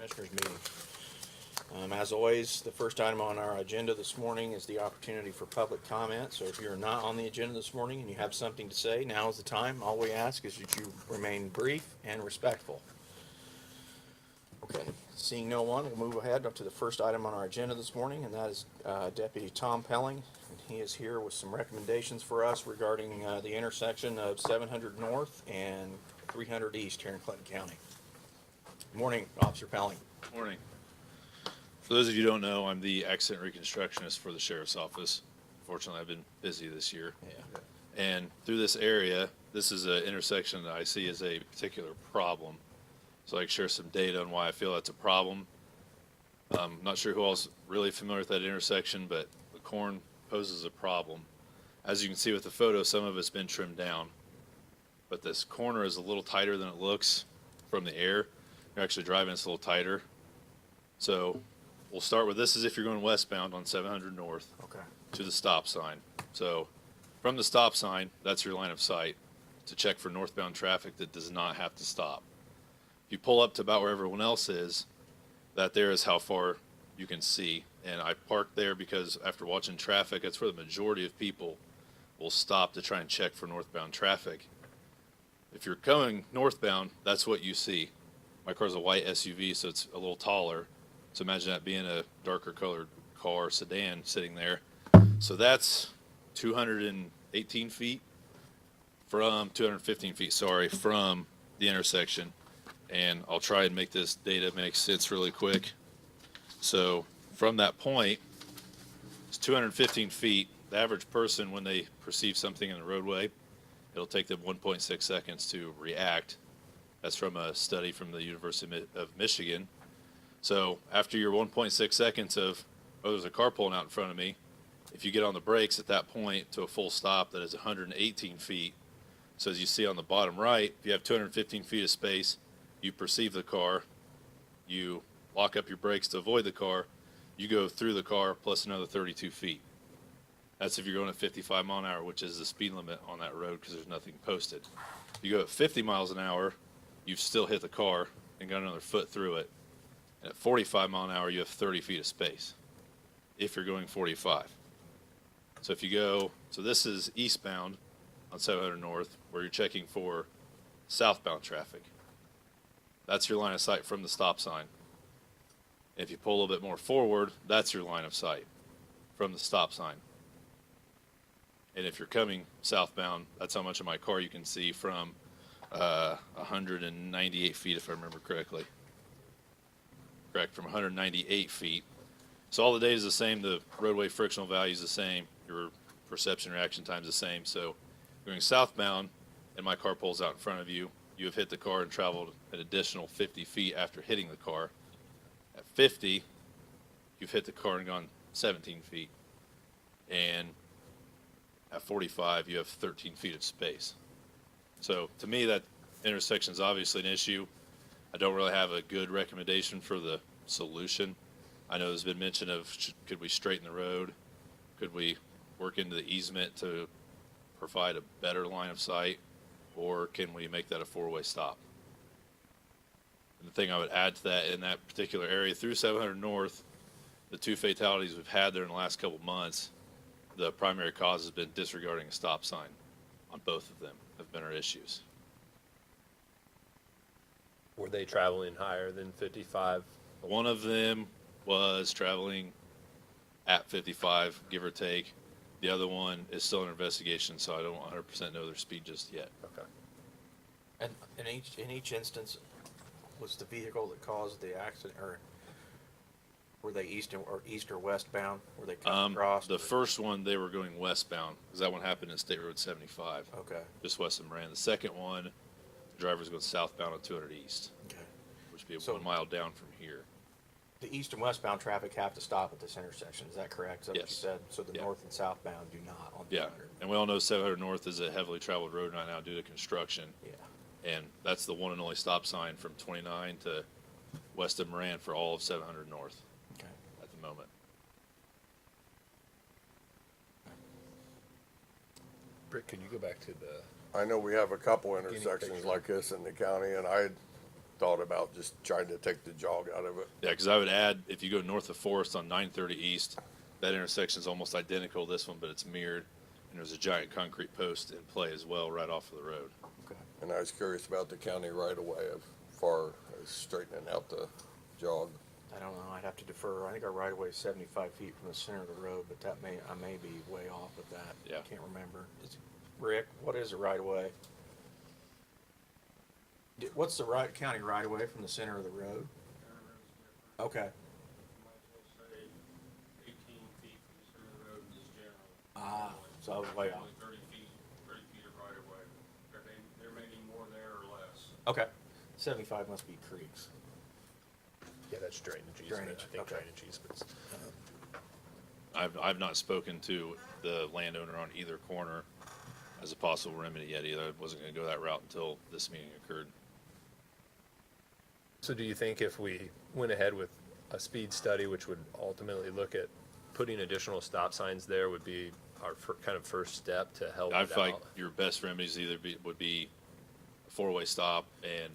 Commissioners meeting. As always, the first item on our agenda this morning is the opportunity for public comment. So if you're not on the agenda this morning and you have something to say, now is the time. All we ask is that you remain brief and respectful. Okay, seeing no one, we'll move ahead up to the first item on our agenda this morning, and that is Deputy Tom Pelling. And he is here with some recommendations for us regarding the intersection of 700 North and 300 East here in Clinton County. Good morning, Officer Pelling. Morning. For those of you who don't know, I'm the accident reconstructionist for the Sheriff's Office. Fortunately, I've been busy this year. Yeah. And through this area, this is an intersection that I see as a particular problem. So I can share some data on why I feel that's a problem. I'm not sure who else really familiar with that intersection, but the corn poses a problem. As you can see with the photo, some of it's been trimmed down. But this corner is a little tighter than it looks from the air. You're actually driving, it's a little tighter. So we'll start with this is if you're going westbound on 700 North to the stop sign. So from the stop sign, that's your line of sight to check for northbound traffic that does not have to stop. If you pull up to about where everyone else is, that there is how far you can see. And I parked there because after watching traffic, that's where the majority of people will stop to try and check for northbound traffic. If you're going northbound, that's what you see. My car's a white SUV, so it's a little taller. So imagine that being a darker colored car, sedan, sitting there. So that's 215 feet from the intersection. And I'll try and make this data make sense really quick. So from that point, it's 215 feet. The average person, when they perceive something in the roadway, it'll take them 1.6 seconds to react. That's from a study from the University of Michigan. So after your 1.6 seconds of, oh, there's a car pulling out in front of me, if you get on the brakes at that point to a full stop, that is 118 feet. So as you see on the bottom right, if you have 215 feet of space, you perceive the car, you lock up your brakes to avoid the car, you go through the car plus another 32 feet. That's if you're going at 55 mile an hour, which is the speed limit on that road because there's nothing posted. You go at 50 miles an hour, you've still hit the car and got another foot through it. And at 45 mile an hour, you have 30 feet of space if you're going 45. So if you go, so this is eastbound on 700 North where you're checking for southbound traffic. That's your line of sight from the stop sign. If you pull a little bit more forward, that's your line of sight from the stop sign. And if you're coming southbound, that's how much of my car you can see from 198 feet, if I remember correctly. Correct, from 198 feet. So all the data is the same. The roadway frictional value is the same. Your perception reaction time is the same. So going southbound and my car pulls out in front of you, you have hit the car and traveled an additional 50 feet after hitting the car. At 50, you've hit the car and gone 17 feet. And at 45, you have 13 feet of space. So to me, that intersection is obviously an issue. I don't really have a good recommendation for the solution. I know there's been mention of could we straighten the road? Could we work into the easement to provide a better line of sight? Or can we make that a four-way stop? And the thing I would add to that, in that particular area through 700 North, the two fatalities we've had there in the last couple months, the primary cause has been disregarding a stop sign on both of them have been our issues. Were they traveling higher than 55? One of them was traveling at 55, give or take. The other one is still an investigation, so I don't 100% know their speed just yet. Okay. And in each instance, was the vehicle that caused the accident, or were they east or westbound? Were they coming across? The first one, they were going westbound, because that one happened in State Road 75. Okay. Just west of Moran. The second one, the driver was going southbound on 200 East. Okay. Which would be 1 mile down from here. The east and westbound traffic have to stop at this intersection. Is that correct? Is that what you said? So the north and southbound do not on 200. And we all know 700 North is a heavily traveled road right now due to construction. Yeah. And that's the one and only stop sign from 29 to west of Moran for all of 700 North. Okay. At the moment. Britt, can you go back to the... I know we have a couple intersections like this in the county, and I thought about just trying to take the jog out of it. Yeah, because I would add, if you go north of Forest on 930 East, that intersection is almost identical to this one, but it's mirrored, and there's a giant concrete post in play as well right off of the road. Okay. And I was curious about the county right away of far as straightening out the jog. I don't know, I'd have to defer. I think our right of way is 75 feet from the center of the road, but I may be way off with that. Yeah. Can't remember. Rick, what is the right of way? What's the county right of way from the center of the road? Okay. Might as well say 18 feet from the center of the road is general. Ah, so I was way off. Only 30 feet of right of way. There may be more there or less. Okay. 75 must be creeks. Yeah, that's drainage easement. Drainage, I think okay. drainage easements. I've not spoken to the landowner on either corner as a possible remedy yet either. I wasn't going to go that route until this meeting occurred. So do you think if we went ahead with a speed study, which would ultimately look at putting additional stop signs there, would be our kind of first step to help I it feel like out? your best remedies would be a four-way stop and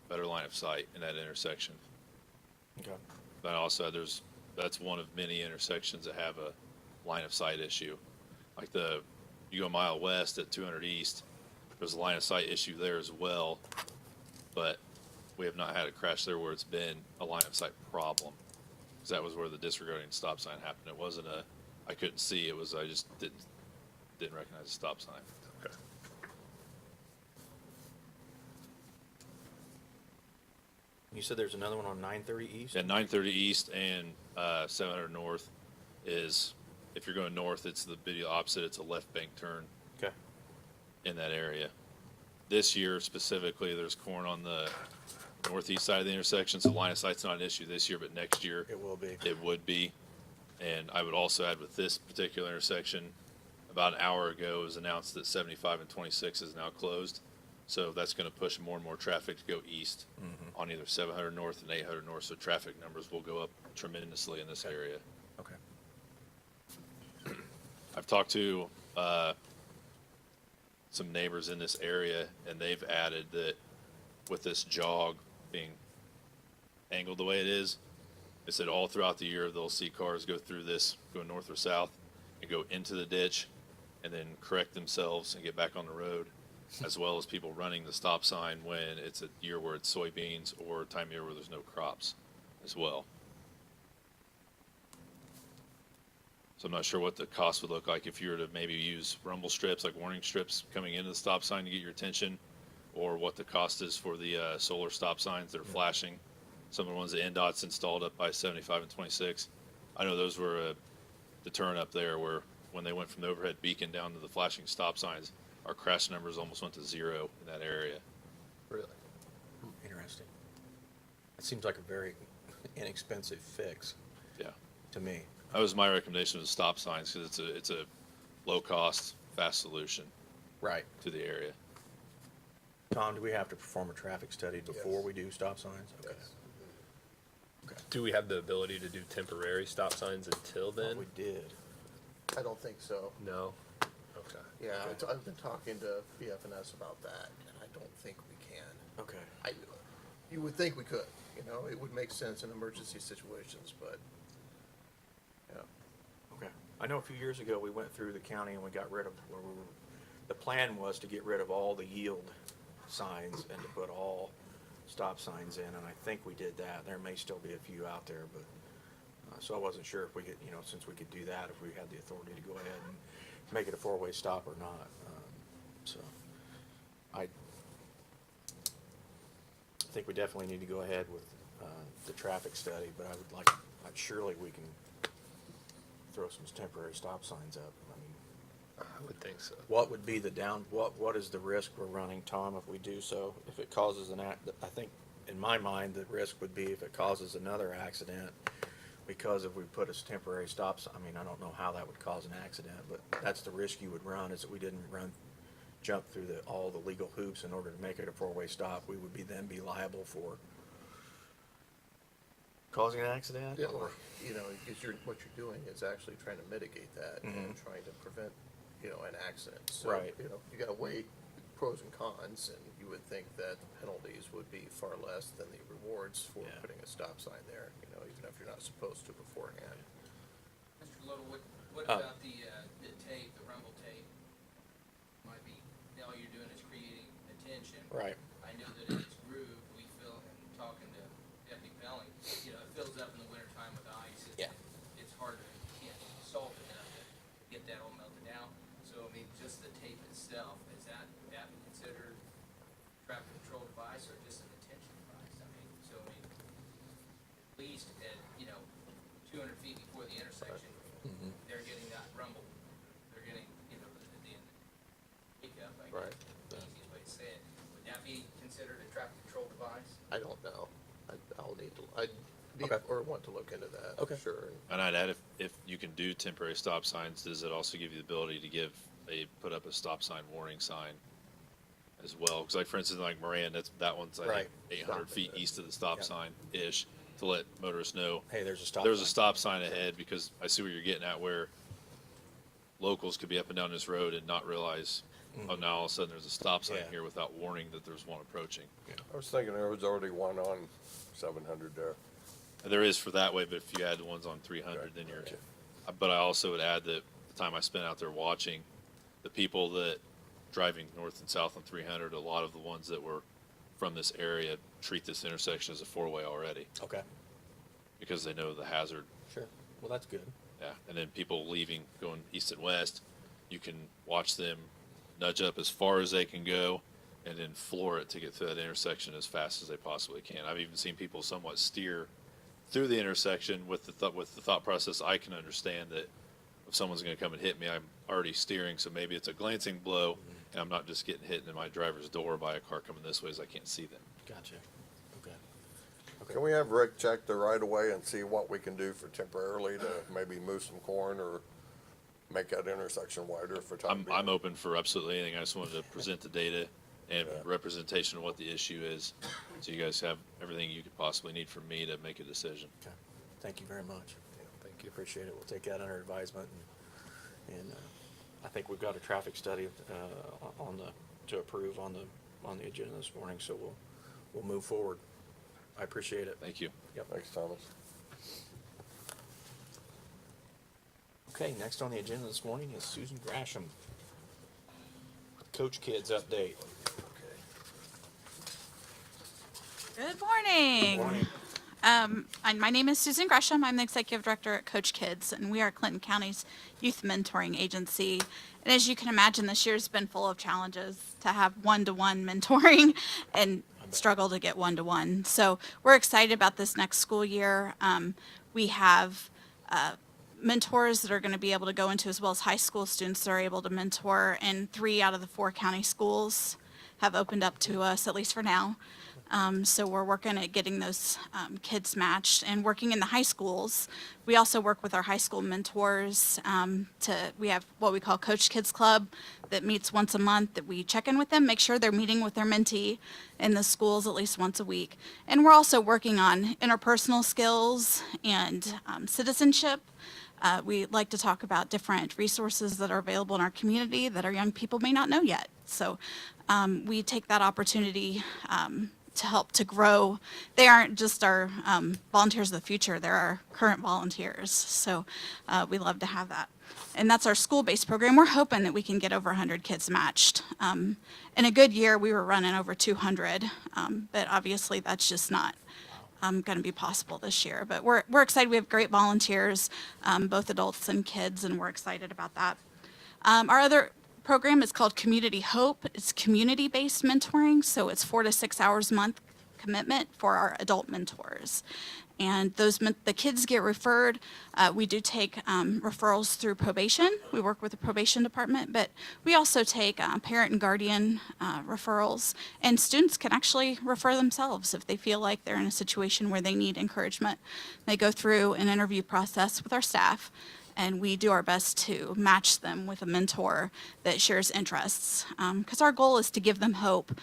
better line of sight in that intersection. Okay. But also, that's one of many intersections that have a line of sight issue. Like you go a mile west at 200 East, there's a line of sight issue there as well, but we have not had a crash there where it's been a line of sight problem. Because that was where the disregarding stop sign happened. It wasn't I couldn't see. It was I just didn't recognize the stop sign. Okay. You said there's another one on 930 East? And 930 East and 700 North is, if you're going north, it's the video opposite. It's a left bank turn Okay. in that area. This year specifically, there's corn on the northeast side of the intersection, so line of sight's not an issue this year, but next year It will be. it would be. And I would also add with this particular intersection, about an hour ago, it was announced that 75 and 26 is now closed. So that's going to push more and more traffic to go east on either 700 North and 800 North. So traffic numbers will go up tremendously in this area. Okay. I've talked to some neighbors in this area, and they've added that with this jog being angled the way it is, they said all throughout the year they'll see cars go through this, go north or south, and go into the ditch, and then correct themselves and get back on the road, as well as people running the stop sign when it's a year where it's soybeans or a time of year where there's no crops as well. So I'm not sure what the cost would look like if you were to maybe use rumble strips, like warning strips coming into the stop sign to get your attention, or what the cost is for the solar stop signs that are flashing. Some of the ones that NDOT's installed up by 75 and 26. I know those were a deterrent up there where when they went from the overhead beacon down to the flashing stop signs, our crash numbers almost went to zero in that area. Really? Interesting. It seems like a very inexpensive fix Yeah. to me. That was my recommendation with stop signs because it's a low cost, fast solution Right. to the area. Tom, do we have to perform a traffic study before Yes. we do stop signs? Okay. Yes. Do we have the ability to do temporary stop signs until then? We did. I don't think so. No? Okay. Yeah, I've been talking to BFNS about that, and I don't think we can. Okay. You would think we could, it would make sense in emergency situations, but, yeah. Okay. I know a few years ago we went through the county and we got rid of the plan was to get rid of all the yield signs and to put all stop signs in, and I think we did that. There may still be a few out there, but so I wasn't sure if we could, since we could do that, if we had the authority to go ahead and make it a four-way stop or not. So I think we definitely need to go ahead with the traffic study, but surely we can throw some temporary stop signs up. I mean, I would think so. what would be what is the risk we're running, Tom, if we do so? If it causes I think in my mind, the risk would be if it causes another accident, because if we put a temporary stop sign, I don't know how that would cause an accident, but that's the risk you would run, is that we didn't jump through all the legal hoops in order to make it a four-way stop. We would then be liable for causing an accident? Yeah, Or, because what you're doing is actually trying to mitigate that and trying to prevent, an accident. So, Right. You gotta wait pros and cons, and you would think that the penalties would be far less than the rewards for Yeah. putting a stop sign there, you know, even if you're not supposed to beforehand. Mr. Little, what Uh, about the tape, the rumble tape? Might be, all you're doing is creating attention. Right. I know that in its groove, we feel, and talking to Deputy Pelling, you know, it fills up in the wintertime with ice. Yeah. It's harder, you can't salt enough to get that all melted down. So, I mean, just the tape itself, would that be considered traffic control device or just an attention device? I mean, so, I mean, at least at, 200 feet before the intersection, they're getting that rumble. They're getting, the pickup, I Right. guess, the easiest way to say it. Would that be considered a traffic control device? I don't know. I'll need to, I'd be, Okay. or want to look into that, Okay. sure. And I'd add, if you can do temporary stop signs, does it also give you the ability to put up a stop sign warning sign as well? Because like, for instance, like Moran, that one's, I Right. think, 800 Stop feet it. east of the stop Yep. sign-ish, to let motorists know Hey, there's a stop. there's a sign. stop sign ahead, because I see where you're getting at, where locals could be up and down this road and not realize, oh, now all of a sudden there's a stop sign Yeah. here without warning that there's one approaching. I was thinking there was already one on 700 there. And there is for that way, but if you add the ones on 300, then you're. Okay. But I also would add that the time I spent out there watching, the people that driving north and south on 300, a lot of the ones that were from this area treat this intersection as a four-way already, Okay. because they know the hazard. Sure. Well, that's good. Yeah, and then people leaving, going east and west, you can watch them nudge up as far as they can go, and then floor it to get through that intersection as fast as they possibly can. I've even seen people somewhat steer through the intersection with the thought process. I can understand that if someone's going to come and hit me, I'm already steering, so maybe it's a glancing blow, and I'm not just getting hit in my driver's door by a car coming this way, as I can't see them. Gotcha. Okay. Can we have Rick check the right of way and see what we can do for temporarily to maybe move some corn or make that intersection wider for time being? I'm open for absolutely anything. I just wanted to present the data and Yeah. representation of what the issue is, so you guys have everything you could possibly need from me to make a decision. Okay. Thank you very much. Thank you. Appreciate it. We'll take that under advisement, and I think we've got a traffic study to approve on the agenda this morning, so we'll move forward. I appreciate it. Thank you. Yep. Thanks, Thomas. Okay, next on the agenda this morning is Susan Grasham. Coach Kids update. Good morning. Morning. My name is Susan Gresham. I'm the executive director at Coach Kids, and we are Clinton County's youth mentoring agency. And as you can imagine, this year's been full of challenges to have one-to-one mentoring and struggle to get one-to-one. So we're excited about this next school year. We have mentors that are going to be able to go into, as well as high school students that are able to mentor, and 3 out of the 4 county schools have opened up to us, at least for now. So we're working at getting those kids matched and working in the high schools. We also work with our high school mentors. We have what we call Coach Kids Club that meets once a month, that we check in with them, make sure they're meeting with their mentee in the schools at least once a week. And we're also working on interpersonal skills and citizenship. We like to talk about different resources that are available in our community that our young people may not know yet. So we take that opportunity to help to grow. They aren't just our volunteers of the future, they're our current volunteers. So we love to have that. And that's our school-based program. We're hoping that we can get over 100 kids matched. In a good year, we were running over 200, but obviously that's just not going to be possible this year. But we're excited. We have great volunteers, both adults and kids, and we're excited about that. Our other program is called Community Hope. It's community-based mentoring, so it's 4 to 6 hours a month commitment for our adult mentors. And the kids get referred. We do take referrals through probation. We work with the probation department, but we also take parent and guardian referrals. And students can actually refer themselves if they feel like they're in a situation where they need encouragement. They go through an interview process with our staff, and we do our best to match them with a mentor that shares interests, because our goal is to give them hope.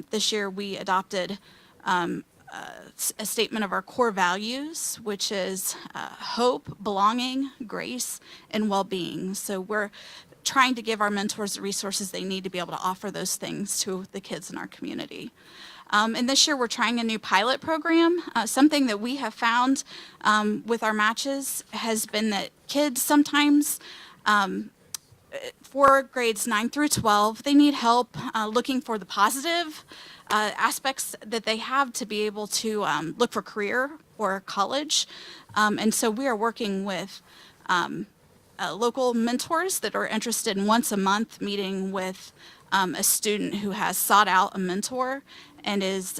This year we adopted a statement of our core values, which is hope, belonging, grace, and well-being. So trying to give our mentors the resources they need to be able to offer those things to the kids in our community. And this year we're trying a new pilot program. Something that we have found with our matches has been that kids sometimes, for grades 9 through 12, they need help looking for the positive aspects that they have to be able to look for career or college. And so we are working with local mentors that are interested in once a month meeting with a student who has sought out a mentor and is,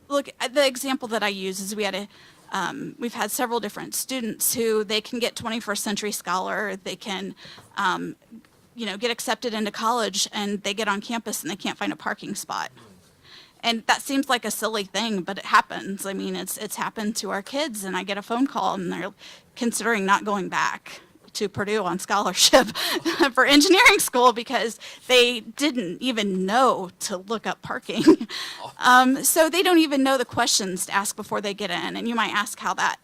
look, the example that I use is we've had several different students who they can get 21st Century Scholar, they can, get accepted into college, and they get on campus and they can't find a parking spot. And that seems like a silly thing, but it happens. I mean, it's happened to our kids, and I get a phone call and they're considering not going back to Purdue on scholarship for engineering school because they didn't even know to look up parking. So they don't even know the questions to ask before they get in. And you might ask how that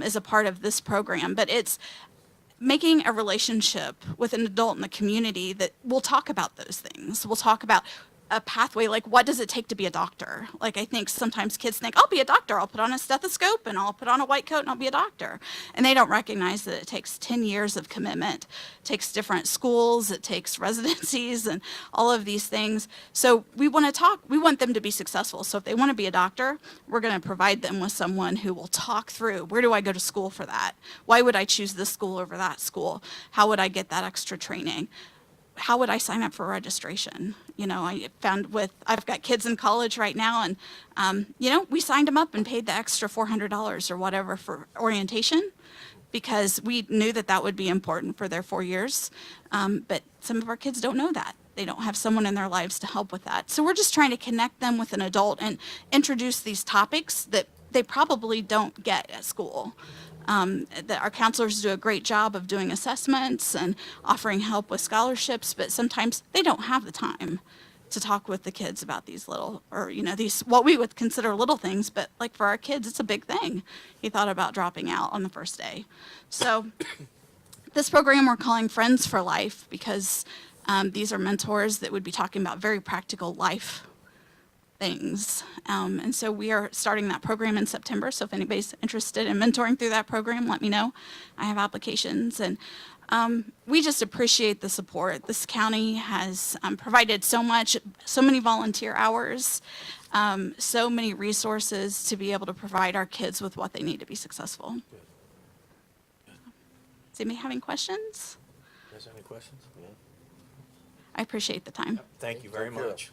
is a part of this program, but it's making a relationship with an adult in the community that will talk about those things. We'll talk about a pathway, like what does it take to be a doctor? Like I think sometimes kids think, I'll be a doctor, I'll put on a stethoscope and I'll put on a white coat and I'll be a doctor. And they don't recognize that it takes 10 years of commitment, it takes different schools, it takes residencies and all of these things. So we want them to be successful. So if they want to be a doctor, we're going to provide them with someone who will talk through, where do I go to school for that? Why would I choose this school over that school? How would I get that extra training? How would I sign up for registration? I've got kids in college right now and, we signed them up and paid the extra $400 or whatever for orientation because we knew that would be important for their 4 years. But some of our kids don't know that. They don't have someone in their lives to help with that. So we're just trying to connect them with an adult and introduce these topics that they probably don't get at school. That our counselors do a great job of doing assessments and offering help with scholarships, but sometimes they don't have the time to talk with the kids about these these what we would consider little things, but like for our kids, it's a big thing. He thought about dropping out on the first day. So this program we're calling Friends for Life because these are mentors that would be talking about very practical life things. And so we are starting that program in September. So if anybody's interested in mentoring through that program, let me know. I have applications. And we just appreciate the support. This county has provided so many volunteer hours, so many resources to be able to provide our kids with what they need to be successful. Is anybody having questions? You guys have any questions? Yeah. I appreciate the time. Thank you very Thank you. much.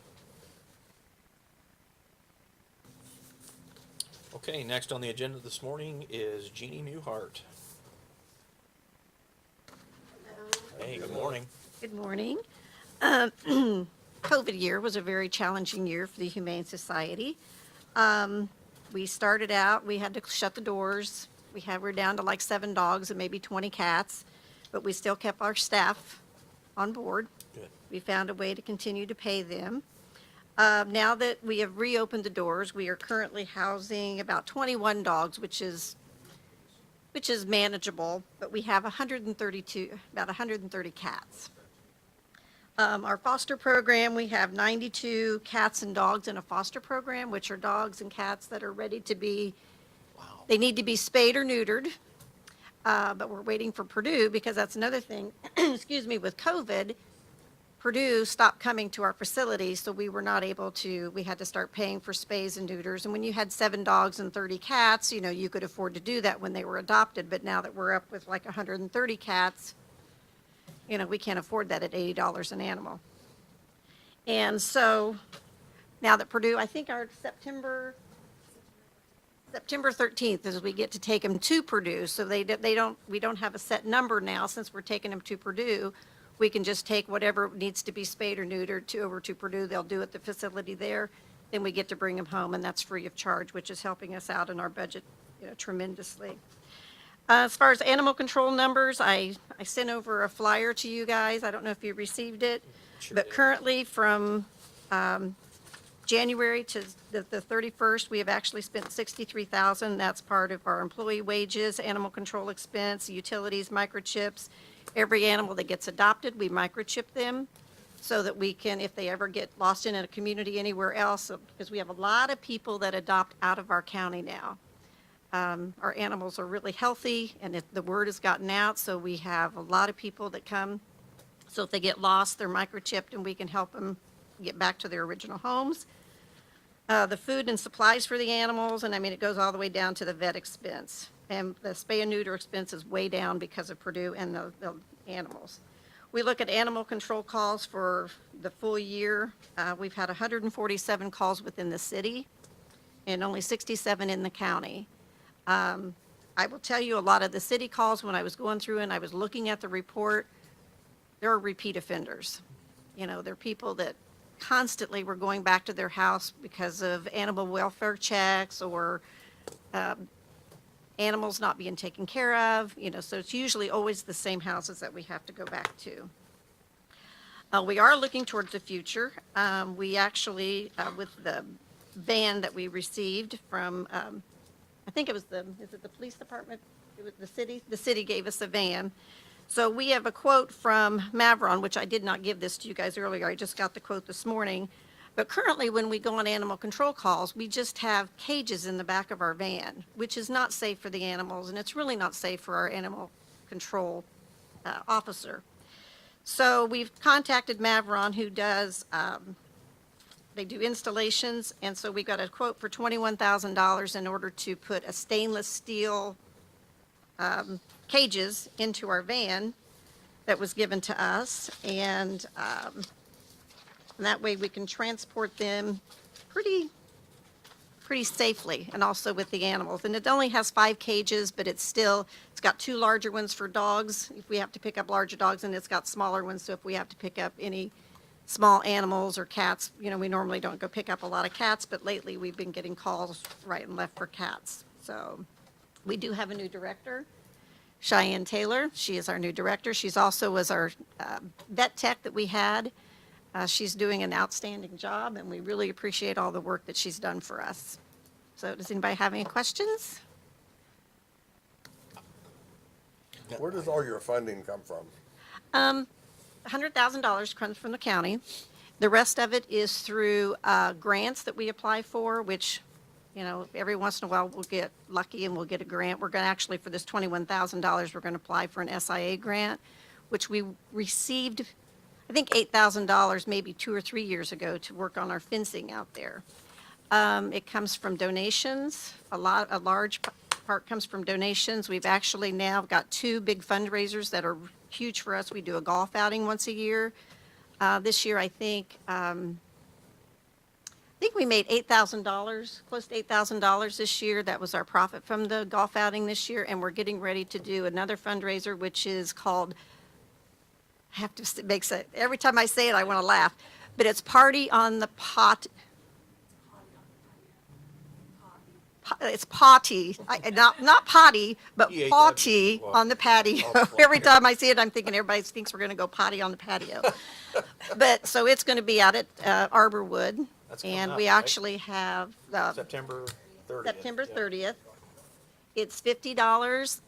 Okay, next on the agenda this morning is Jeannie Muhart. Hey, good morning. Good morning. COVID year was a very challenging year for the Humane Society. We started out, we had to shut the doors. We're down to like 7 dogs and maybe 20 cats, but we still kept our staff on board. Good. We found a way to continue to pay them. Now that we have reopened the doors, we are currently housing about 21 dogs, which is manageable, but we have about 130 cats. Our foster program, we have 92 cats and dogs in a foster program, which are dogs and cats that are ready to be, they need to be spayed or neutered. But we're waiting for Purdue because that's another thing, excuse me, with COVID. Purdue stopped coming to our facility, so we were not able to, we had to start paying for spays and neuters. And when you had 7 dogs and 30 cats, you could afford to do that when they were adopted. But now that we're up with like 130 cats, we can't afford that at $80 an animal. And so now that Purdue, I think our September 13th is we get to take them to Purdue. So we don't have a set number now since we're taking them to Purdue. We can just take whatever needs to be spayed or neutered over to Purdue. They'll do at the facility there. Then we get to bring them home, and that's free of charge, which is helping us out in our budget, tremendously. As far as animal control numbers, I sent over a flyer to you guys. I don't know if you received it. Sure But did. currently from January to the 31st, we have actually spent $63,000. That's part of our employee wages, animal control expense, utilities, microchips, Every animal that gets adopted, we microchip them so that we can, if they ever get lost in a community anywhere else, because we have a lot of people that adopt out of our county now. Our animals are really healthy, and the word has gotten out, so we have a lot of people that come. So if they get lost, they're microchipped, and we can help them get back to their original homes. The food and supplies for the animals, and I mean, it goes all the way down to the vet expense. And the spay and neuter expense is way down because of Purdue and the animals. We look at animal control calls for the full year. We've had 147 calls within the city and only 67 in the county. I will tell you, a lot of the city calls, when I was going through and I was looking at the report, there are repeat offenders. You know, they're people that constantly were going back to their house because of animal welfare checks or animals not being taken care of, you know, so it's usually always the same houses that we have to go back to. We are looking towards the future. We actually, with the van that we received from, I think it was is it the police department? It was the city gave us a van. So we have a quote from Mavron, which I did not give this to you guys earlier. I just got the quote this morning. But currently, when we go on animal control calls, we just have cages in the back of our van, which is not safe for the animals, and it's really not safe for our animal control officer. So we've contacted Mavron, who does, they do installations, and so we got a quote for $21,000 in order to put a stainless steel cages into our van that was given to us, and that way we can transport them pretty safely, and also with the animals. And it only has 5 cages, but it's got 2 larger ones for dogs if we have to pick up larger dogs, and it's got smaller ones, so if we have to pick up any small animals or cats, you know, we normally don't go pick up a lot of cats, but lately we've been getting calls right and left for cats. So we do have a new director, Cheyenne Taylor. She is our new director. She's also was our vet tech that we had. She's doing an outstanding job, and we really appreciate all the work that she's done for us. So does anybody have any questions? Where does all your funding come from? $100,000 comes from the county. The rest of it is through grants that we apply for, which, you know, every once in a while we'll get lucky and we'll get a grant. We're going to actually, for this $21,000, we're going to apply for an SIA grant, which we received, I think, $8,000 maybe 2 or 3 years ago to work on our fencing out there. It comes from donations. A large part comes from donations. We've actually now got 2 big fundraisers that are huge for us. We do a golf outing once a year. This year, I think we made $8,000, close to $8,000 this year. That was our profit from the golf outing this year, and we're getting ready to do another fundraiser, which is called, I have to make sense. Every time I say it, I want to laugh, but it's Party on the Pot. It's potty, not potty, but P-A-W, potty on the patio. Every time I see it, I'm thinking everybody thinks we're going to go potty on the patio. But, so it's going to be out at Arborwood, That's coming and up, we right? actually have September 30th. September yeah. 30th. It's $50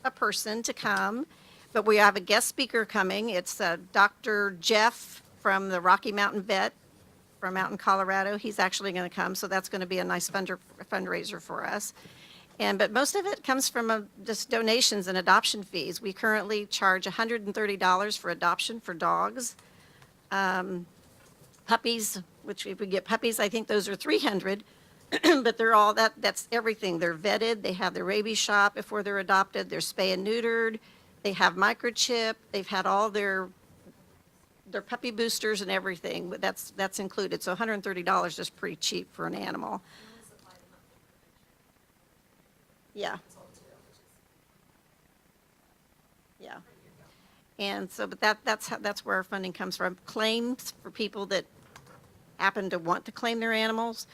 a person to come, but we have a guest speaker coming. It's Dr. Jeff from the Rocky Mountain Vet from out in Colorado. He's actually going to come, so that's going to be a nice fundraiser for us. But most of it comes from just donations and adoption fees. We currently charge $130 for adoption for dogs. Puppies, which if we get puppies, I think those are $300. But they're all, that's everything. They're vetted, they have their rabies shot before they're adopted, they're spay and neutered, they have microchip, they've had all their puppy boosters and everything, but that's included. So $130 is pretty cheap for an animal. Yeah. Yeah. And so, but that's where our funding comes from. Claims for people that happen to want to claim their animals.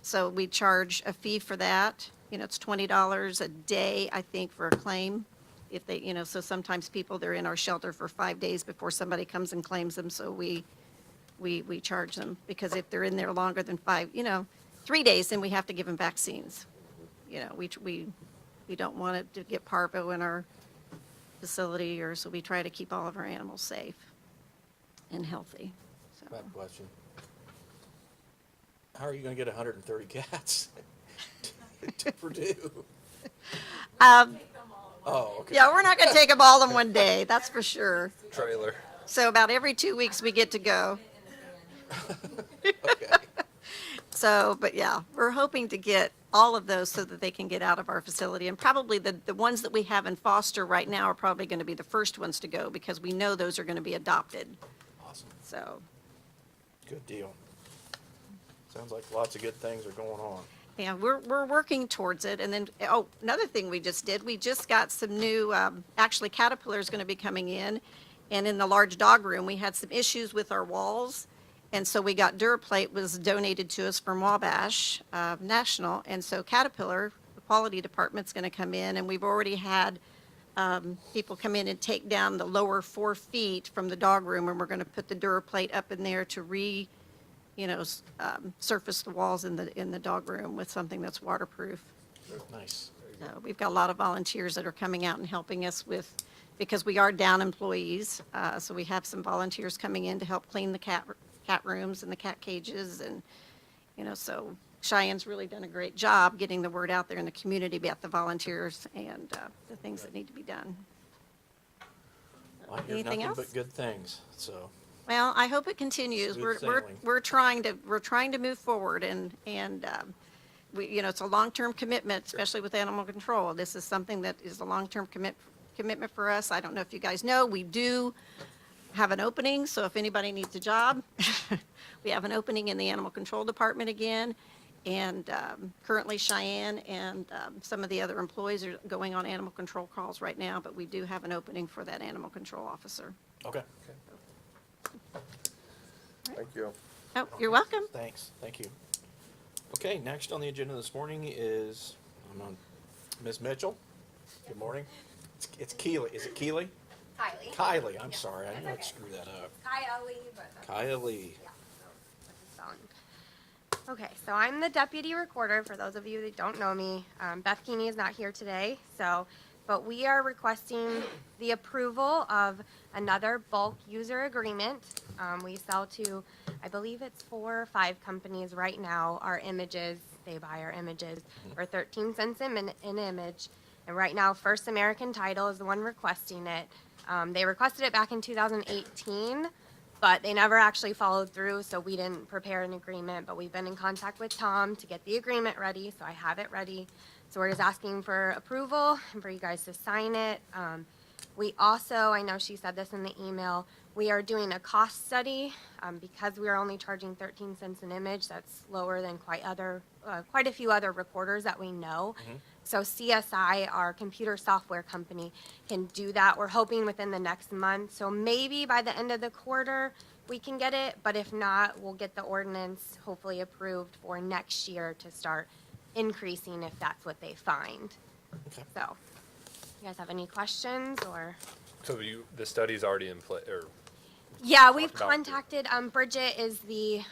So we charge a fee for that. You know, it's $20 a day, I think, for a claim. If they, you know, so sometimes people, they're in our shelter for 5 days before somebody comes and claims them, so we charge them, because if they're in there longer than 3 days, then we have to give them vaccines. You know, we don't want it to get parvo in our facility, or so we try to keep all of our animals safe and healthy. So, I have a question. How are you gonna get 130 cats to Purdue? Oh, okay. yeah, we're not going to take them all in one day, that's for sure. Trailer. So about every 2 weeks we get to go. Okay. So, but yeah, we're hoping to get all of those so that they can get out of our facility. And probably the ones that we have in foster right now are probably going to be the first ones to go because we know those are going to be adopted. Awesome. So, Good deal. Sounds like lots of good things are going on. yeah, we're working towards it. And then, oh, another thing we just did, we just got some new, actually Caterpillar is going to be coming in. And in the large dog room, we had some issues with our walls. And so we got DuraPlate was donated to us from Wabash National. And so Caterpillar, the quality department's going to come in, and we've already had people come in and take down the lower 4 feet from the dog room, and we're going to put the DuraPlate up in there to surface the walls in the dog room with something that's waterproof. Nice. We've got a lot of volunteers that are coming out and helping us with, because we are down employees. So we have some volunteers coming in to help clean the cat rooms and the cat cages, and so Cheyenne's really done a great job getting the word out there in the community about the volunteers and the things that need to be done. Well, I hear Anything nothing else? but good things, so. Well, I hope it continues. Smooth We're sailing. we're trying to move forward, and we, it's a long-term commitment, especially with animal control. This is something that is a long-term commitment for us. I don't know if you guys know, we do have an opening, so if anybody needs a job, we have an opening in the animal control department again. And currently Cheyenne and some of the other employees are going on animal control calls right now, but we do have an opening for that animal control officer. Okay. Thank you. Oh, you're welcome. Thanks. Thank you. Okay, next on the agenda this morning is Ms. Mitchell. Good morning. It's Keely. Is it Keely? Kylie. Kylie. I'm sorry. I knew I'd screw that up. Kylie, but Kylie. yeah, so okay, so I'm the deputy recorder, for those of you that don't know me. Beth Keeney is not here today, but we are requesting the approval of another bulk user agreement. We sell to, I believe it's 4 or 5 companies right now, our images. They buy our images for 13 cents an image. And right now, First American Title is the one requesting it. They requested it back in 2018, but they never actually followed through, so we didn't prepare an agreement. But we've been in contact with Tom to get the agreement ready, so I have it ready. So we're just asking for approval and for you guys to sign it. We also, I know she said this in the email, we are doing a cost study because we are only charging 13 cents an image. That's lower than quite a few other recorders that we know. So CSI, our computer software company, can do that. We're hoping within the next month. So maybe by the end of the quarter we can get it, but if not, we'll get the ordinance hopefully approved for next year to start increasing if that's what they find. Okay. So, you guys have any questions or? So the study's already in play, or Yeah, we've about contacted, Bridget is the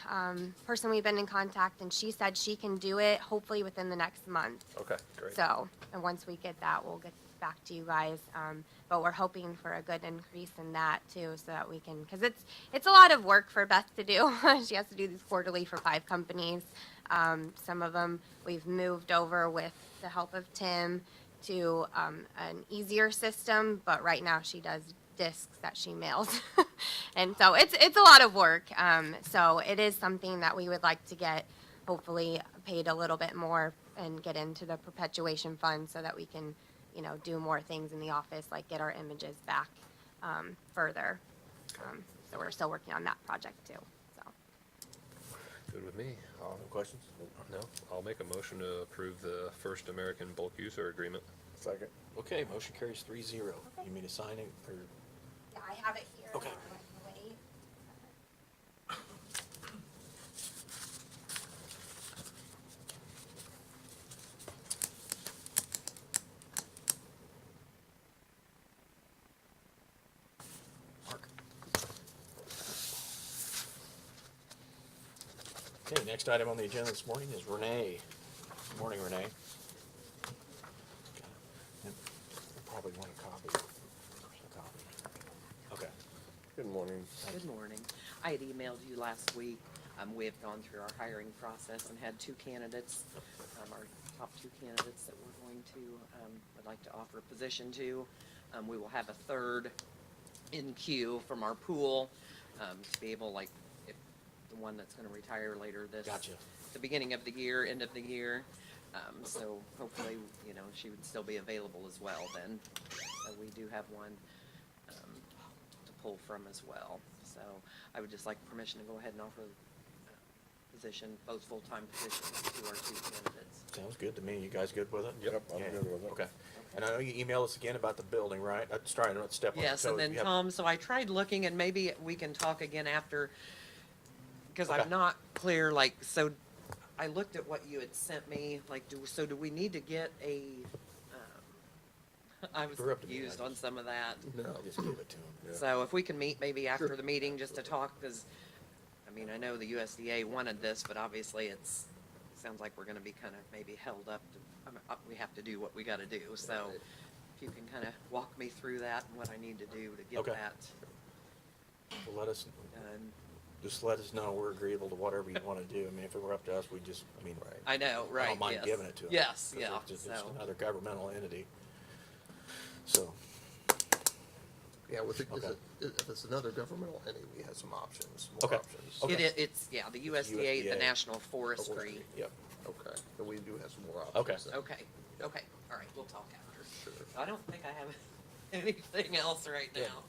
person we've been in contact, and she said she can do it hopefully within the next month. okay, great. So, and once we get that, we'll get back to you guys. But we're hoping for a good increase in that too, so that we can, because it's a lot of work for Beth to do. She has to do these quarterly for 5 companies. Some of them we've moved over with the help of Tim to an easier system, but right now she does discs that she mails. And so it's a lot of work. So it is something that we would like to get hopefully paid a little bit more and get into the perpetuation fund so that we can, do more things in the office, like get our images back further. So we're still working on that project too. So Good with me. No questions? No, I'll make a motion to approve the First American Bulk User Agreement. Second. Okay, motion carries 3-0. You mean to sign it, or? yeah, I have it here. Okay. Wait. Mark. Okay, next item on the agenda this morning is Renee. Good morning, Renee. You probably want a copy. Good morning. Good morning. I had emailed you last week. We have gone through our hiring process and had two candidates, our top two candidates that we're going to, would like to offer a position to. We will have a third in queue from our pool, to be able, like, if the one that's gonna retire later this. Gotcha. The beginning of the year, end of the year. So hopefully, you know, she would still be available as well then. So we do have one, to pull from as well. So I would just like permission to go ahead and offer position, both full-time positions to our two candidates. Sounds good to me. You guys good with it? Yep, I'm Yeah. good with it. Okay. And I know you emailed us again about the building, right? I'm just trying to not step on your Yes, toes. and then You have- Tom, so I tried looking, and maybe we can talk again after, because Okay. I'm not clear, like, so I looked at what you had sent me, like, do we need to get a, I was Interrupted me, confused I on some of that. No, just give it to him. Yeah. So if we can meet maybe after Sure. the meeting just to talk, because, I mean, I know the USDA wanted this, but obviously sounds like we're gonna be kind of maybe held up to, we have to do what we gotta do, so Right. if you can kind of walk me through that and what I need to do to get Okay. that Well, let us, done. just let us know. We're agreeable to whatever you want to do. I mean, if it were up to us, we just, I mean, I know, right, I don't mind yes. giving it to them. Yes, 'cause yeah, it's just so, another governmental entity. So, Yeah, with it, Okay. if it's another governmental entity, we have some options, Okay. more options. Okay. it's, yeah, the USDA, the USDA. National Forestry. yep. Okay, and we do have some more Okay. options. then. Okay, all right, we'll talk after. Sure. I don't think I have anything else right Yeah. now.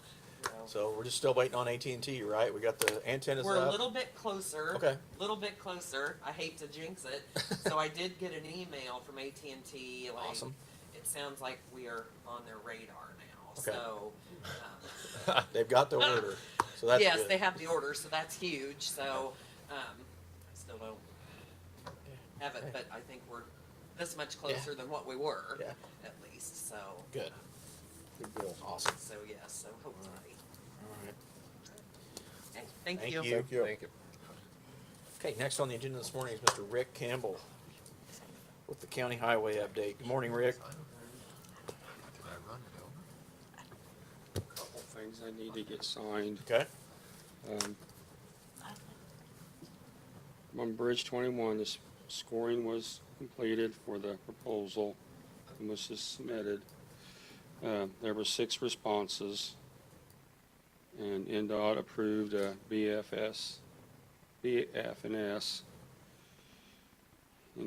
No. So we're just still waiting on AT&T, right? We got the antennas We're up. a little bit closer. Okay. Little bit closer. I hate to jinx it. So I did get an email from AT&T. Like, Awesome. It sounds like we are on their radar now. Okay. So, They've got the order, so that's yes, good. they have the order, so that's huge. So, I still don't have it, but I think we're this much closer than what we were, Yeah. at least. So, Good. Good deal. Awesome. so yes, so hopefully. All right. Okay, thank Thank you. you. Thank you. Thank you. Okay, next on the agenda this morning is Mr. Rick Campbell with the county highway update. Good morning, Rick. Couple things I need to get signed. Okay. On Bridge 21, the scoring was completed for the proposal and was just submitted. There were 6 responses, and NDOT approved BF&S, and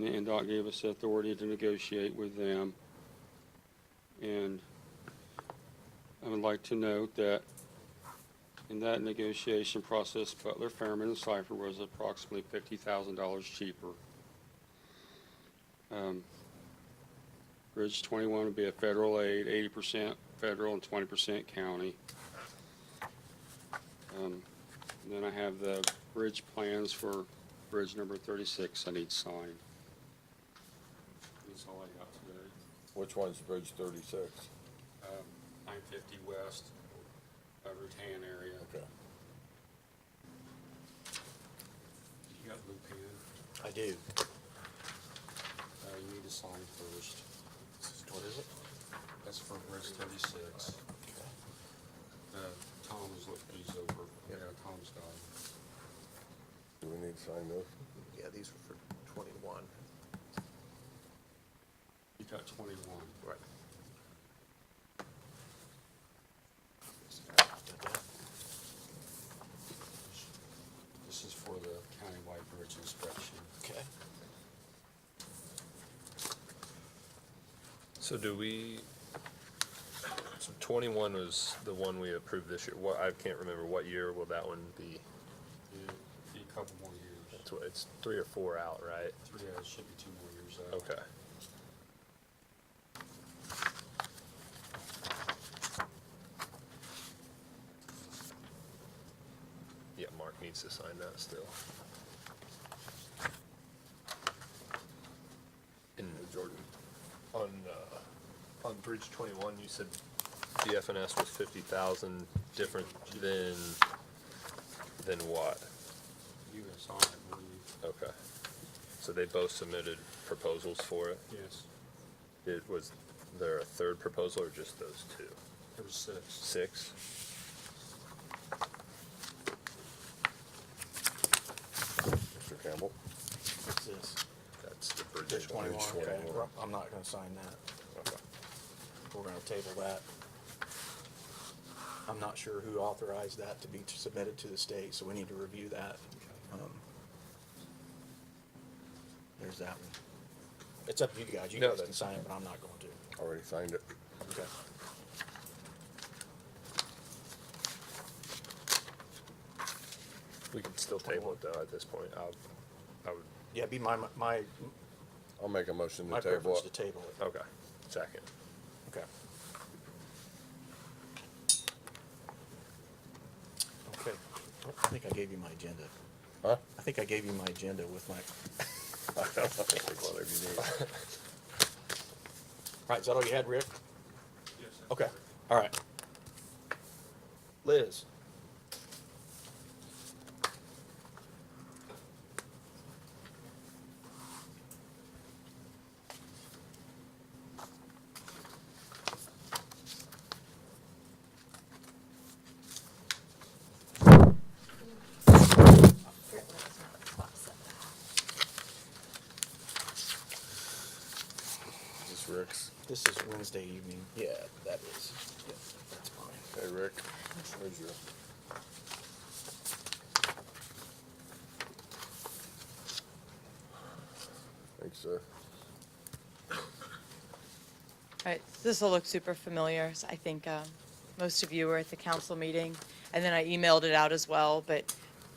the NDOT gave us the authority to negotiate with them. And I would like to note that in that negotiation process, Butler, Fairman, and Cipher was approximately $50,000 cheaper. Bridge 21 would be a federal aid, 80% federal and 20% county. Then I have the bridge plans for bridge number 36 I need signed. That's all I got today. Which one's Bridge 36? 950 West, Rutan area. Okay. You got blue pen? I do. You need to sign first. What is it? That's for Bridge 36. Tom has looked these over. Yeah, Tom's got them. Do we need to sign those? Yeah, these were for 21. You got 21. Right. This is for the countywide bridge inspection. Okay. So so 21 was the one we approved this year. I can't remember what year will that one be. Yeah, be a couple more years. It's 3 or 4 out, right? Yeah, it should be 2 more years out. Okay. Yeah, Mark needs to sign that still. And Jordan. on Bridge 21, you said BF&S was 50,000 different than what? You have signed it, will you? Okay. So they both submitted proposals for it? Yes, Was there a third proposal or just those two? there was 6. 6? Page 21, Page okay. 21. Well, I'm not gonna sign that. Okay. We're gonna table that. I'm not sure who authorized that to be submitted to the state, so we need to review that. There's that one. It's up to you guys. You No, guys can that's- sign it, but I'm not going to. Already signed it. Okay. We can still table it though at this point. I would, Yeah, be my I'll make a motion to table preference to it. table it. okay, second. Okay. Okay. I think I gave you my agenda. Huh? I think I gave you my agenda with my, Whatever you need. all right, is that all you had, Rick? Yes, sir. Okay, all right. Liz? Is this Rick's? This is Wednesday evening. Yeah, that is. Yep, that's fine. Hey, Rick, where's your? Thanks, sir. All right, this will look super familiar. So I think most of you were at the council meeting, and then I emailed it out as well, but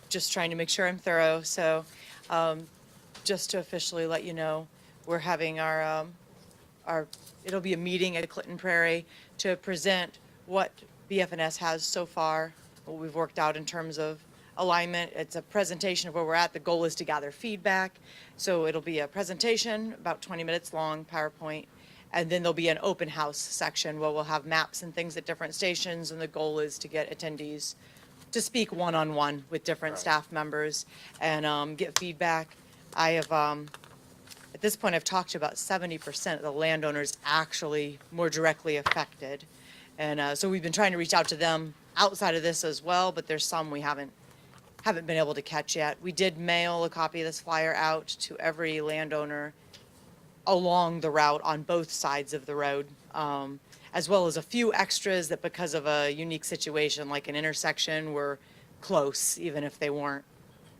just trying to make sure I'm thorough. So just to officially let you know, we're having our, it'll be a meeting at Clinton Prairie to present what BFNS has so far, what we've worked out in terms of alignment. It's a presentation of where we're at. The goal is to gather feedback. So it'll be a presentation, about 20 minutes long, PowerPoint, and then there'll be an open house section where we'll have maps and things at different stations, and the goal is to get attendees to speak one-on-one with different staff members and get feedback. I have, at this point, I've talked to about 70% of the landowners actually more directly affected. And so we've been trying to reach out to them outside of this as well, but there's some we haven't been able to catch yet. We did mail a copy of this flyer out to every landowner along the route on both sides of the road, as well as a few extras that because of a unique situation like an intersection were close, even if they weren't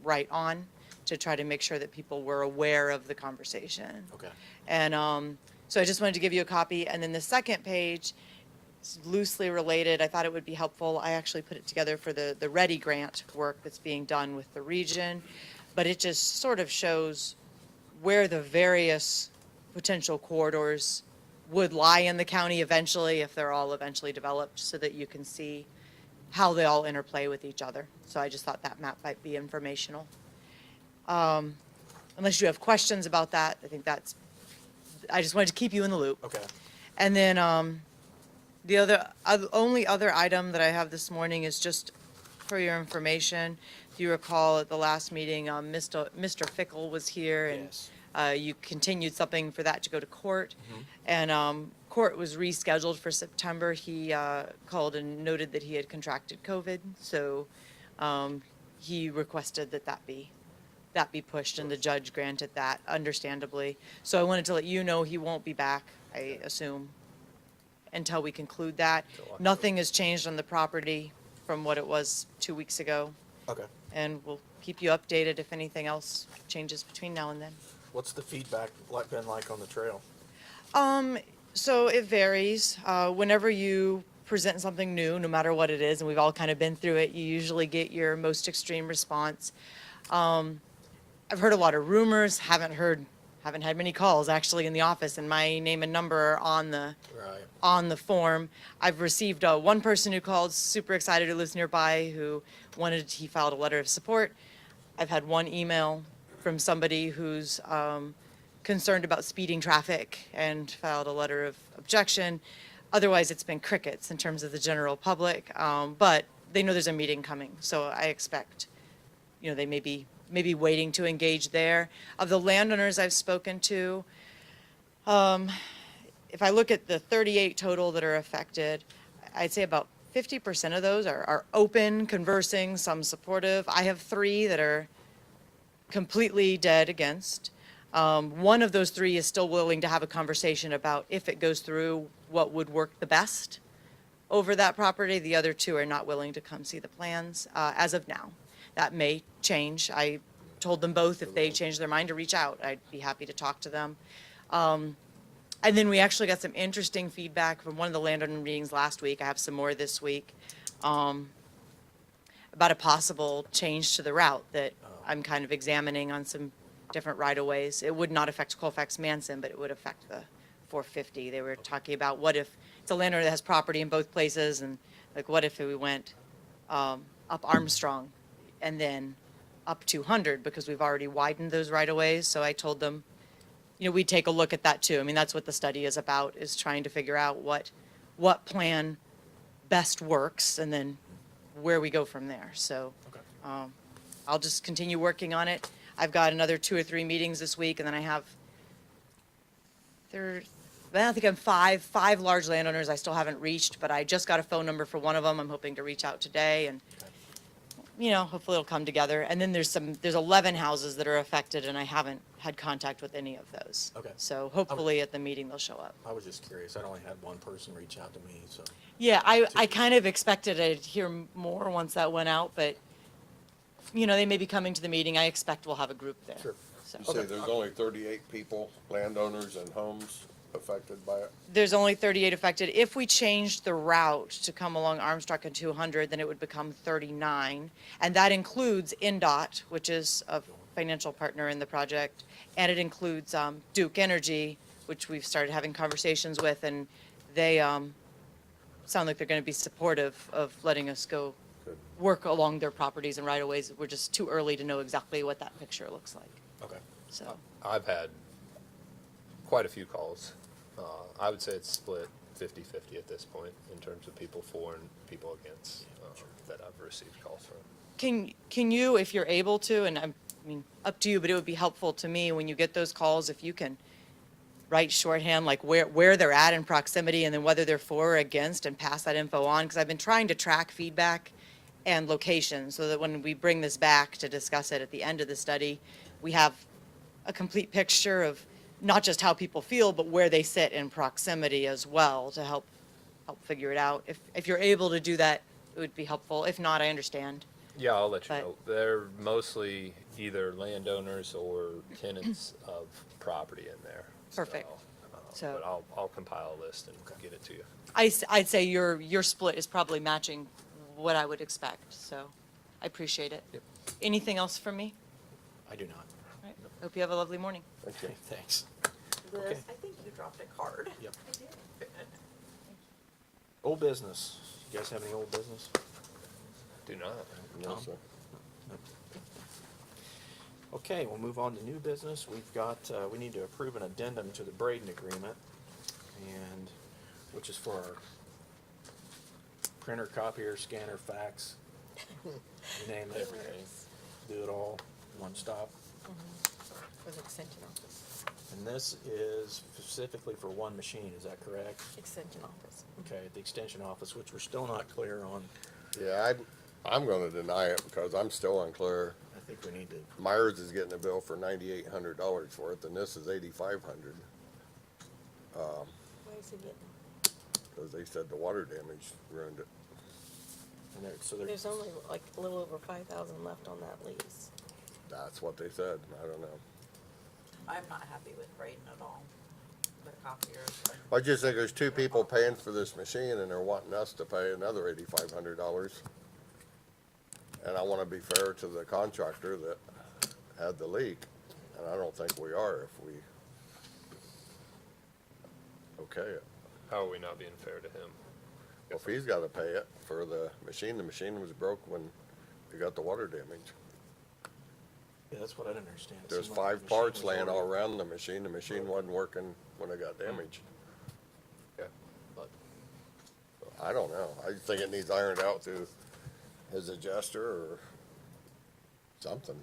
right on, to try to make sure that people were aware of the conversation. Okay. And so I just wanted to give you a copy. And then the second page is loosely related. I thought it would be helpful. I actually put it together for the READY grant work that's being done with the region. But it just sort of shows where the various potential corridors would lie in the county eventually, if they're all eventually developed, so that you can see how they all interplay with each other. So I just thought that map might be informational. Unless you have questions about that, I think I just wanted to keep you in the loop. Okay. And then the only other item that I have this morning is just for your information. If you recall at the last meeting, Mr. Fickle was here, and Yes. you continued something for that to go to court. And court was rescheduled for September. He called and noted that he had contracted COVID, so he requested that be pushed, and the judge granted that, understandably. So I wanted to let you know he won't be back, I assume, until we conclude that. Nothing has changed on the property from what it was 2 weeks ago, Okay. and we'll keep you updated if anything else changes between now and then. What's the feedback been like on the trail? So it varies. Whenever you present something new, no matter what it is, and we've all kind of been through it, you usually get your most extreme response. I've heard a lot of rumors, haven't had many calls actually in the office, and my name and number are on the form. I've received one person who called, super excited, who lives nearby, he filed a letter of support. I've had one email from somebody who's concerned about speeding traffic and filed a letter of objection. Otherwise, it's been crickets in terms of the general public, but they know there's a meeting coming, so I expect, they may be waiting to engage there. Of the landowners I've spoken to, if I look at the 38 total that are affected, I'd say about 50% of those are open, conversing, some supportive. I have 3 that are completely dead against. One of those three is still willing to have a conversation about if it goes through, what would work the best over that property. The other two are not willing to come see the plans as of now. That may change. I told them both if they change their mind to reach out, I'd be happy to talk to them. And then we actually got some interesting feedback from one of the landowner meetings last week. I have some more this week about a possible change to the route that I'm kind of examining on some different right-of-ways. It would not affect Colfax Manson, but it would affect the 450. They were talking about what if it's a landowner that has property in both places, and like what if we went up Armstrong and then up 200 because we've already widened those right-of-ways. So I told them, we'd take a look at that too. I mean, that's what the study is about, is trying to figure out what plan best works and then where we go from there. So I'll just continue working on it. I've got another 2 or 3 meetings this week, and then I have I think I'm five large landowners I still haven't reached, but I just got a phone number for one of them. I'm hoping to reach out today, and hopefully it'll come together. And then there's 11 houses that are affected, and I haven't had contact with any of those. Okay. So hopefully at the meeting they'll show up. I was just curious. I'd only had one person reach out to me, so. Yeah, I kind of expected I'd hear more once that went out, but, they may be coming to the meeting. I expect we'll have a group there. Sure. So. You say there's only 38 people, landowners and homes affected by it? There's only 38 affected. If we changed the route to come along Armstrong and 200, then it would become 39. And that includes NDOT, which is a financial partner in the project, and it includes Duke Energy, which we've started having conversations with, and they sound like they're going to be supportive of letting us go work along their properties and right-of-ways. We're just too early to know exactly what that picture looks like. Okay. So, I've had quite a few calls. I would say it's split 50-50 at this point in terms of people for and people against that I've received calls from. can you, if you're able to, and I mean, up to you, but it would be helpful to me when you get those calls, if you can write shorthand, like where they're at in proximity, and then whether they're for or against, and pass that info on, because I've been trying to track feedback and location so that when we bring this back to discuss it at the end of the study, we have a complete picture of not just how people feel, but where they sit in proximity as well to help figure it out. If you're able to do that, it would be helpful. If not, I understand. Yeah, I'll let you But- know. They're mostly either landowners or tenants of property in there. Perfect. So- But I'll compile a list and get it to you. I'd say your split is probably matching what I would expect, so I appreciate it. Yep. Anything else from me? I do not. All right. Hope you have a lovely morning. Okay, thanks. Liz, Okay. I think you dropped a card. Yep. Old business. You guys have any old business? Do not. No, Tom? sir. Okay, we'll move on to new business. We've got, we need to approve an addendum to the Braden agreement, and, which is for our printer, copier, scanner, fax, you name it, do it all, one stop. For the extension office. And this is specifically for one machine, is that correct? Extension office. Okay, the extension office, which we're still not clear on. Yeah, I'm gonna deny it because I'm still unclear. I think we need to, Myers is getting a bill for $9,800 for it, and this is $8,500. Why is he getting? Because they said the water damage ruined it. and there, so there, There's only like a little over 5,000 left on that lease. That's what they said. I don't know. I'm not happy with Braden at all. The copiers. I just think there's two people paying for this machine, and they're wanting us to pay another $8,500. And I want to be fair to the contractor that had the leak, and I don't think we are if we okay it. How are we not being fair to him? Well, if he's got to pay it for the machine was broke when we got the water damage. yeah, that's what I didn't understand. It There's seemed like the 5 machine parts was laying all already- around the machine. The machine wasn't working when it got damaged. Yeah, but I don't know. I think it needs ironed out through his adjuster or something.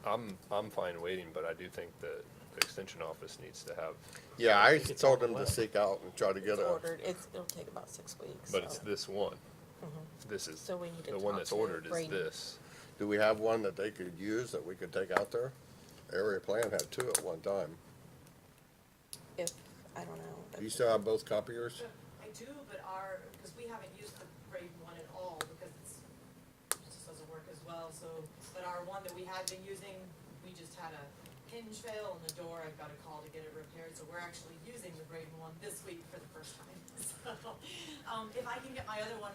I'm fine waiting, but I do think that the extension office needs to have, Yeah, I think it's told on him the to way. seek out and try to get It's a, ordered, it'll take about 6 weeks. but it's so- this one. This is, So we need to the one talk that's to ordered is Braden. this. do we have one that they could use that we could take out there? area plan had two at one time. If, I don't know. Do you still have both copiers? I do, but because we haven't used the grade one at all, because it just doesn't work as well, so, but our one that we had been using, we just had a hinge fail in the door, I've got a call to get it repaired, so we're actually using the grade one this week for the first time. So, if I can get my other one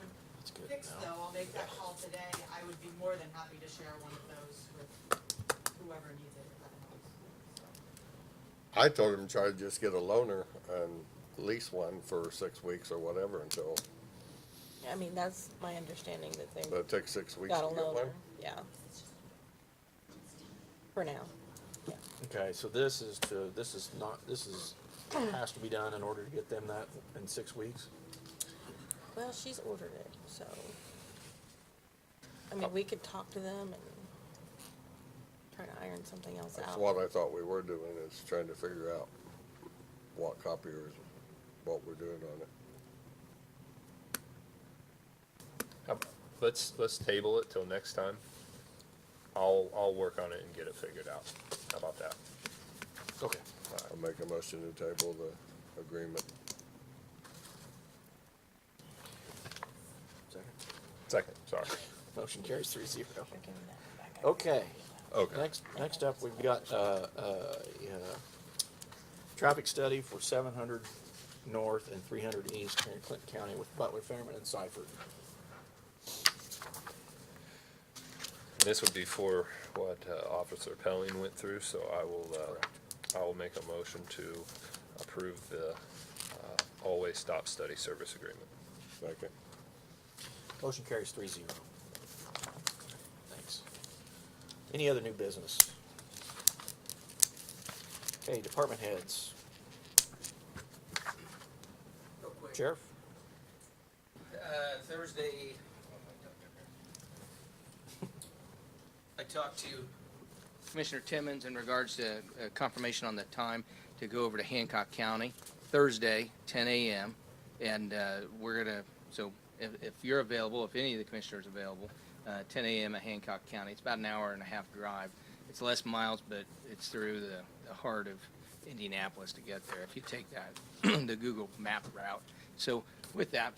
good fixed to know. though, I'll make that call today, I would be more than happy to share one of those with whoever needs it, if that helps. So. I told him try to just get a loaner and lease one for 6 weeks or whatever until, I mean, that's my understanding that they but it takes 6 weeks got a to get one. loaner, yeah. For now. Okay, so this is, has to be done in order to get them that in 6 weeks? Well, she's ordered it, so. I mean, we could talk to them and try to iron something else That's out. what I thought we were doing, is trying to figure out what copiers, what we're doing on it. Let's table it till next time. I'll work on it and get it figured out. How about that? Okay. I'll make a motion to table the agreement. Second. Second, sorry. Motion carries 3-0. Okay. Okay. Next up, we've got, traffic study for 700 North and 300 East here in Clinton County with Butler, Fairman, and Seifert. This would be for what Officer Pelling went through, so I will make a motion to approve the always stop study service agreement. Second. Motion carries 3-0. Thanks. Any other new business? Okay, department heads. Real quick. Sheriff? Thursday, I talked to Commissioner Timmons in regards to confirmation on the time to go over to Hancock County, Thursday, 10 a.m. And we're gonna, so if you're available, if any of the commissioners are available, 10 a.m. at Hancock County. It's about an hour and a half drive. It's less miles, but it's through the heart of Indianapolis to get there, if you take that, the Google map route. So with that,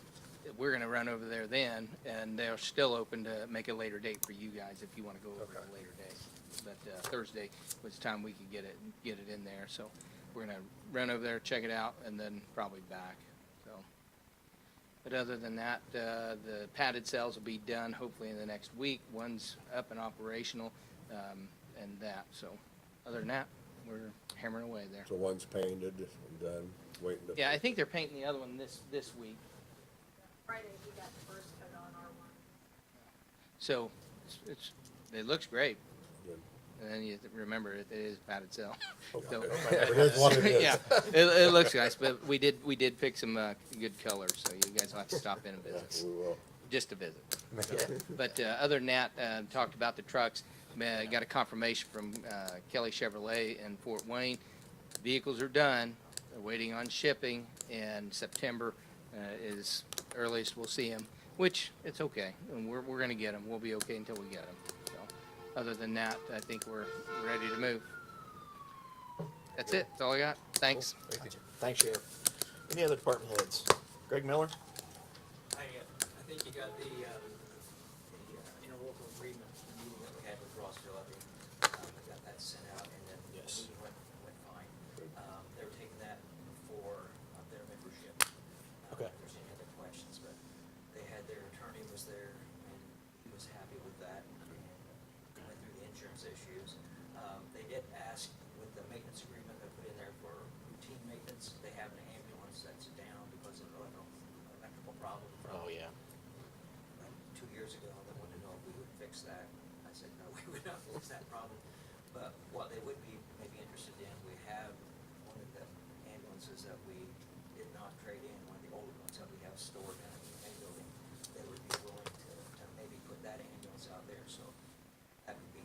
we're gonna run over there then, and they're still open to make a later date for you guys if you wanna go over at a later date. But Thursday was the time we could get it in there, so we're gonna run over there, check it out, and then probably back, so. But other than that, the padded cells will be done hopefully in the next week. One's up and operational, and that, so other than that, we're hammering away there. So one's painted and done, waiting to. Yeah, I think they're painting the other one this week. Friday, we got the first coat on our one. So it looks great. Good. And then you have to remember it is padded cell. Okay. So- It is what it is. Yeah, it looks nice, but we did pick some good colors, so you guys will have to stop in and Yeah, visit, we will. just to visit. But other than that, talked about the trucks. Got a confirmation from Kelly Chevrolet in Fort Wayne. Vehicles are done. They're waiting on shipping, and September is earliest we'll see them, which it's okay. And we're going to get them. We'll be okay until we get them. So other than that, I think we're ready to move. That's it. That's all I got. Thanks. Thanks, Sheriff. Any other department heads? Greg Miller? I think you got the interlocal agreement meeting that we had with Rossville. I think we got that sent out, and then the Yes. meeting went fine. They were taking that for their membership. Okay. If there's any other questions, but they had their attorney was there, and he was happy with that, and went through the insurance issues. They did ask with the maintenance agreement they put in there for routine maintenance, they have an ambulance that's down because of electrical problem. Oh, yeah. Like 2 years ago, they wanted to know if we would fix that. I said, no, we would not fix that problem. But what they would be maybe interested in, we have one of the ambulances that we did not trade in, one of the older ones that we have stored down in the main building. They would be willing to maybe put that ambulance out there, so that would be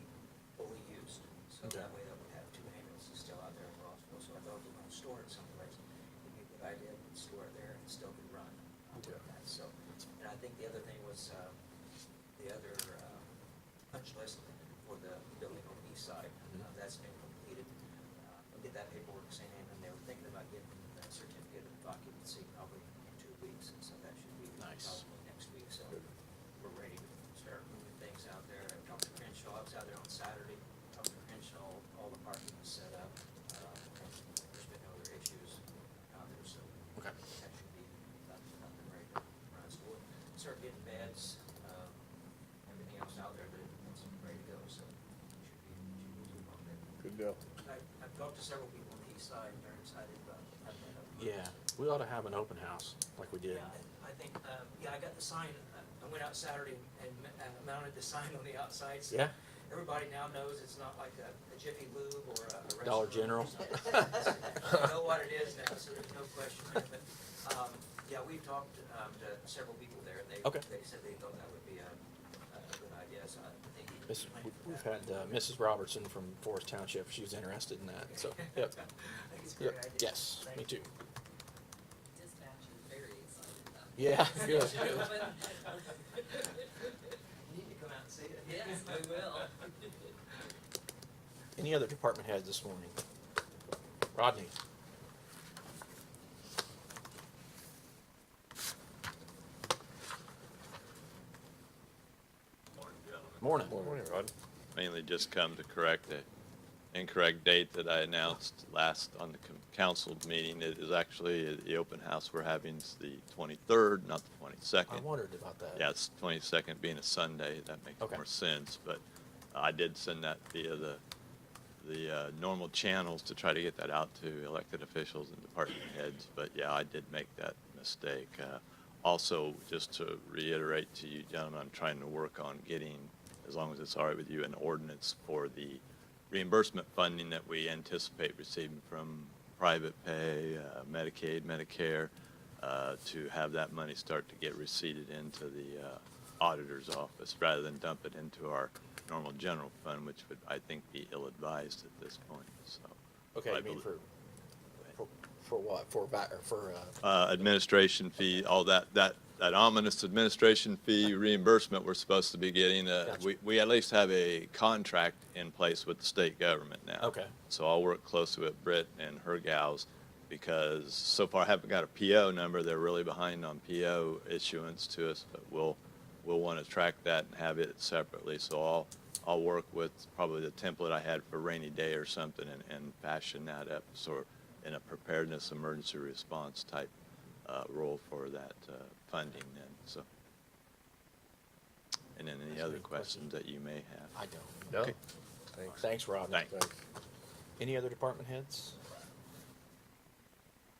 fully used. So Okay. that way that we have 2 ambulances still out there in Rossville. So I thought if we're gonna store it someplace, it'd be a good idea to store it there and still could run. Okay. That. So, and I think the other thing was, the other punch list for the building on the east side, that's been completed. occupancy probably in 2 weeks, and so that should be Nice. probably next week, so we're ready to start moving things out there. Dr. Crenshaw, I was out there on Saturday, Dr. Crenshaw, all the parking was set up, there's been no other issues out there, so Okay. that should be up and ready to run. So we'll start getting beds, everything else out there that's ready to go, so should be doing on there. Good deal. I've talked to several people on the east side, and they're excited about having that open. Yeah, we ought to have an open house like we did. Yeah, I think, I got the sign, I went out Saturday and mounted the sign on the outside, so Yeah? everybody now knows it's not like a Jiffy Lube or a restaurant. Dollar General. I know what it is now, so there's no question there, but, yeah, we've talked, to several people there, and Okay. they said they thought that would be a good idea, so I think. We've had Mrs. Robertson from Forest Township. She was interested in that. So, yep. I think it's a Yep. great idea. Yes, me too. Dispatch is very excited about it. Yeah, good. You need to come out and see it. Yes, we will. Any other department heads this morning? Rodney? Morning. Morning, Rod. Mainly just come to correct the incorrect date that I announced last on the council meeting. It is actually, the open house we're having is the 23rd, not the 22nd. I wondered about that. Yeah, it's 22nd being a Sunday, that makes Okay. more sense, but I did send that via the normal channels to try to get that out to elected officials and department heads, but yeah, I did make that mistake. Also, just to reiterate to you gentlemen, I'm trying to work on getting, as long as it's all right with you, an ordinance for the reimbursement funding that we anticipate receiving from private pay, Medicaid, Medicare, to have that money start to get receipted into the auditor's office rather than dump it into our normal general fund, which would, I think, be ill-advised at this point, so. Okay, I you mean believe- for what? For back or for administration fee, all that ominous administration fee reimbursement we're supposed to be getting. Gotcha. We at least have a contract in place with the state government now. Okay. So I'll work closely with Britt and her gals, because so far I haven't got a PO number. They're really behind on PO issuance to us, but we'll want to track that and have it separately. So I'll work with probably the template I had for rainy day or something and fashion that up sort in a preparedness emergency response type role for that funding then, so. And then any That's a other good question. questions that you may have? I don't. No, Okay. thanks. Thanks, Rob. Thanks. Any other department heads?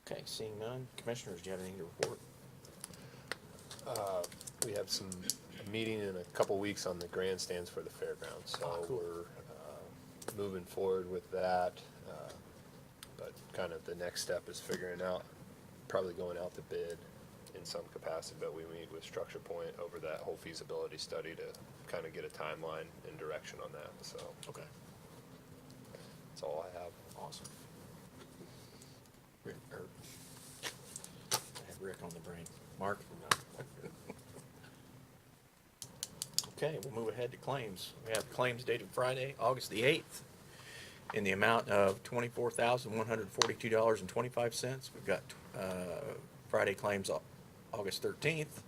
Okay, seeing none. Commissioners, do you have anything to report? We have a meeting in a couple weeks on the grandstands for the fairgrounds, so Oh, cool. we're moving forward with that. But kind of the next step is figuring out, probably going out to bid in some capacity, but we meet with Structure Point over that whole feasibility study to kind of get a timeline and direction on that, so Okay, that's all I have. awesome. Rick, I had Rick on the brain. Mark? Okay, we'll move ahead to claims. We have claims dated Friday, August the 8th, in the amount of $24,142.25. We've got Friday claims August 13th,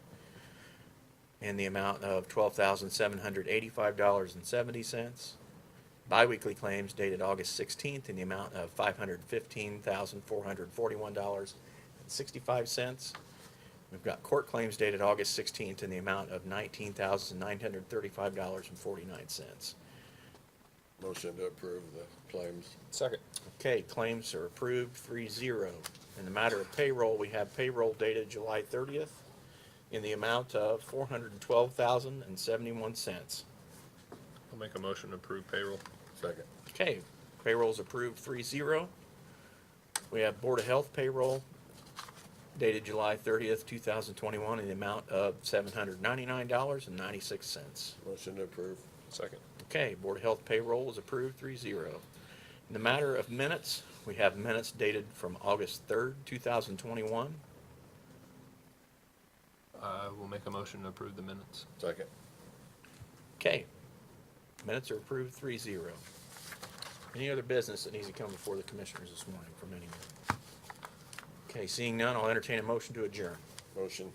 in the amount of $12,785.70. Biweekly claims dated August 16th in the amount of $515,441.65. We've got court claims dated August 16th in the amount of $19,935.49. Motion to approve the claims. Second. Okay, claims are approved 3-0. In the matter of payroll, we have payroll dated July 30th in the amount of $412,071. I'll make a motion to approve payroll. Second. Okay, payroll's approved 3-0. We have Board of Health payroll dated July 30th, 2021 in the amount of $799.96. Motion to approve. Second. Okay, Board of Health payroll is approved 3-0. In the matter of minutes, we have minutes dated from August 3rd, 2021. We'll make a motion to approve the minutes. Second. Okay, minutes are approved 3-0. Any other business that needs to come before the commissioners this morning from anyone? Okay, seeing none, I'll entertain a motion to adjourn. Motion.